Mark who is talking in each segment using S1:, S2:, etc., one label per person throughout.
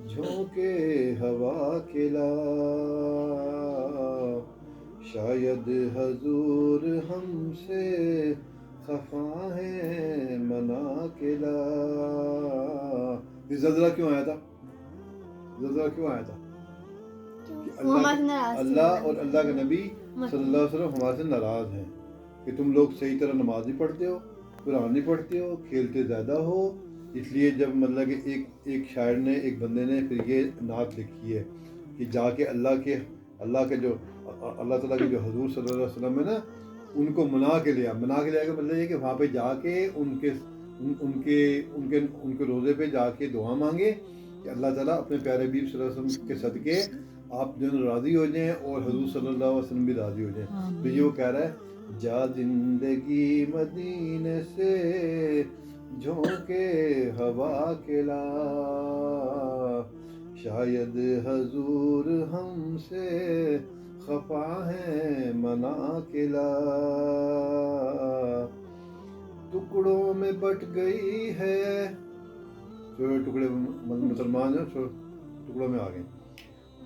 S1: جھونکے ہوا کھلا، شاید حضور ہم سے خفا ہے منا کھلا. یہ زلزلہ کیوں آیا تھا؟ زلزلہ کیوں آیا تھا؟ کہ اللہ اور اللہ کے نبی صلی اللہ علیہ وسلم ہمارے سے ناراض ہیں کہ تم لوگ صحیح طرح نماز نہیں پڑھتے ہو، قرآن نہیں پڑھتے ہو، کھیلتے زیادہ ہو. اس لیے جب مطلب کہ ایک شاعر نے، ایک بندے نے پھر یہ نعت لکھی ہے کہ جا کے اللہ کے جو اللہ تعالیٰ کے جو حضور صلی اللہ علیہ وسلم ہے نا، ان کو منا کے لیا کا مطلب یہ کہ وہاں پہ جا کے ان کے روزے پہ جا کے دعا مانگے کہ اللہ تعالیٰ اپنے پیارے حبیب صلی اللہ علیہ وسلم کے صدقے آپ جو راضی ہو جائیں اور حضور صلی اللہ علیہ وسلم بھی راضی ہو جائیں. تو یہ وہ کہہ رہا ہے، جا زندگی مدینے سے جھونکے ہوا کھلا، شاید حضور ہم سے خفا ہے منا کھلا. ٹکڑوں میں بٹ گئی ہے، ٹکڑے مسلمان ہیں ٹکڑوں میں آ گئے.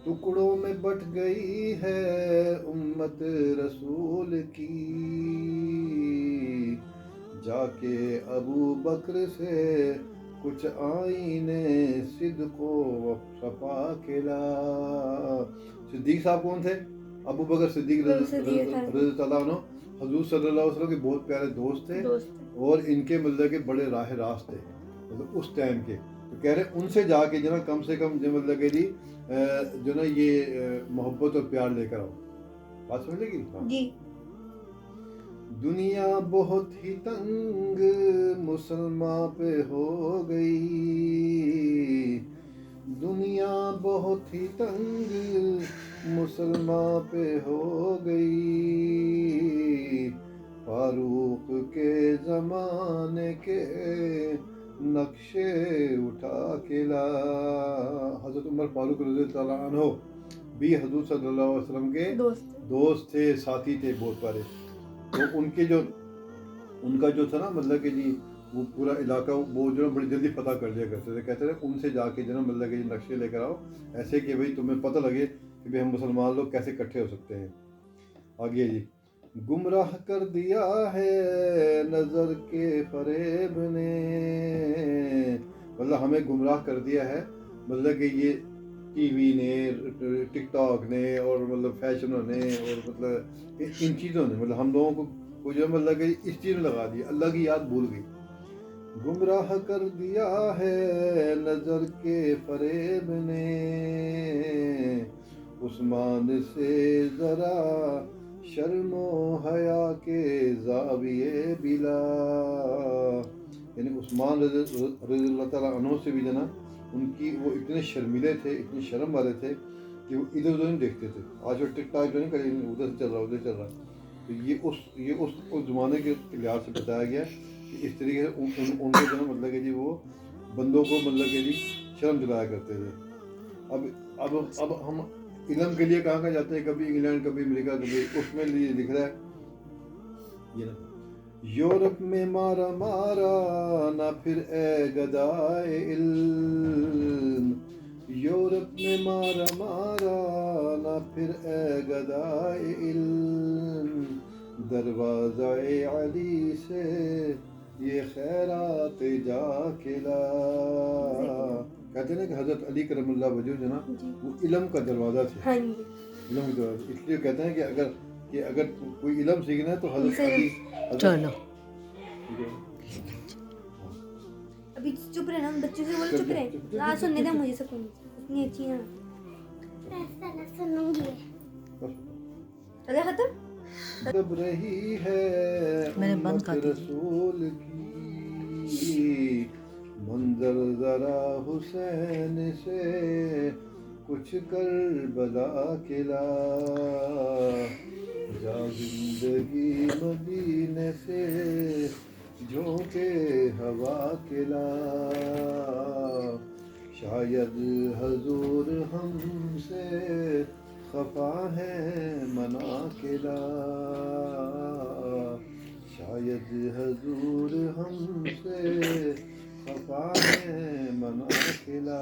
S1: ٹکڑوں میں بٹ گئی ہے امت رسول کی، جا کے ابو بکر سے کچھ آئینے صدق و صفا کھلا. صدیق صاحب کون تھے؟ ابو بکر صدیق رضی اللہ عنہ حضور صلی اللہ علیہ وسلم کے بہت پیارے دوست تھے اور ان کے مطلب کہ بڑے راہ راست تھے مطلب اس ٹائم کے. تو کہہ رہے ان سے جا کے جو نا کم سے کم جو مطلب کہ جو نا یہ محبت اور پیار لے کر آؤ. بات سمجھ لے گی؟
S2: جی.
S1: دنیا بہت ہی تنگ مسلمان پہ ہو گئی، دنیا بہت ہی تنگ مسلمان پہ ہو گئی، فاروق کے زمانے کے نقشے اٹھا کے لا. حضرت عمر فاروق رضی اللہ عنہ بھی حضور صلی اللہ علیہ وسلم کے دوست تھے، ساتھی تھے بہت سارے. تو ان کا جو تھا نا مطلب کہ جی وہ پورا علاقہ وہ جو بڑی جلدی فتح کر لیا کرتے تھے. کہتے تھے ان سے جا کے جو نا مطلب کہ نقشے لے کر آؤ ایسے کہ بھائی تمہیں پتہ لگے کہ بھائی ہم مسلمان لوگ کیسے اکٹھے ہو سکتے ہیں. آگے جی، گمراہ کر دیا ہے نظر کے فریب نے، مطلب ہمیں گمراہ کر دیا ہے مطلب کہ یہ ٹی وی نے، ٹک ٹاک نے اور مطلب فیشنوں نے اور مطلب ان چیزوں نے مطلب ہم لوگوں کو جو مطلب کہ اس چیز میں لگا دیا، اللہ کی یاد بھول گئی. گمراہ کر دیا ہے نظر کے فریب نے، عثمان سے ذرا شرم و حیا کے زاویے بلا. یعنی عثمان رضی اللہ تعالیٰ عنہ سے بھی جنا ان کی وہ اتنے شرمیلے تھے، اتنے شرم والے تھے کہ وہ ادھر ادھر نہیں دیکھتے تھے. آج وہ ٹک ٹاک جو نہیں کریں ادھر سے چل رہا ادھر چل رہا. تو یہ اس زمانے کے لحاظ سے بتایا گیا کہ اس طریقے سے ان کے جو مطلب کہ جی وہ بندوں کو مطلب کہ جی شرم دلایا کرتے تھے. اب ہم علم کے لیے کہاں جاتے ہیں، کبھی انگلینڈ کبھی امریکہ کبھی اس میں لکھ رہا ہے یہ نا، یورپ میں مارا مارا نہ پھر اے گدائے علم، یورپ میں مارا مارا نہ پھر اے گدائے علم، دروازہ علی سے یہ خیرات جا کھلا. کہتے ہیں نا کہ حضرت علی کرم اللہ وجہ جو نا وہ علم کا دروازہ تھے، علم کا دروازہ. اس لیے کہتے ہیں کہ اگر کوئی علم سیکھنا ہے تو حضرت علی.
S2: چلو ابھی چپ رہنا، بچوں سے بولو چپ رہے، آج سننے دیں مجھے سکون اتنی اچھی ہے. اگر ختم
S1: دب رہی ہے امت رسول کی، منظر ذرا حسین سے کچھ کربلا کھلا، جا زندگی مدینے سے جھونکے ہوا کھلا، شاید حضور ہم سے خفا ہے منا کھلا، شاید حضور ہم سے خفا ہے منا کھلا.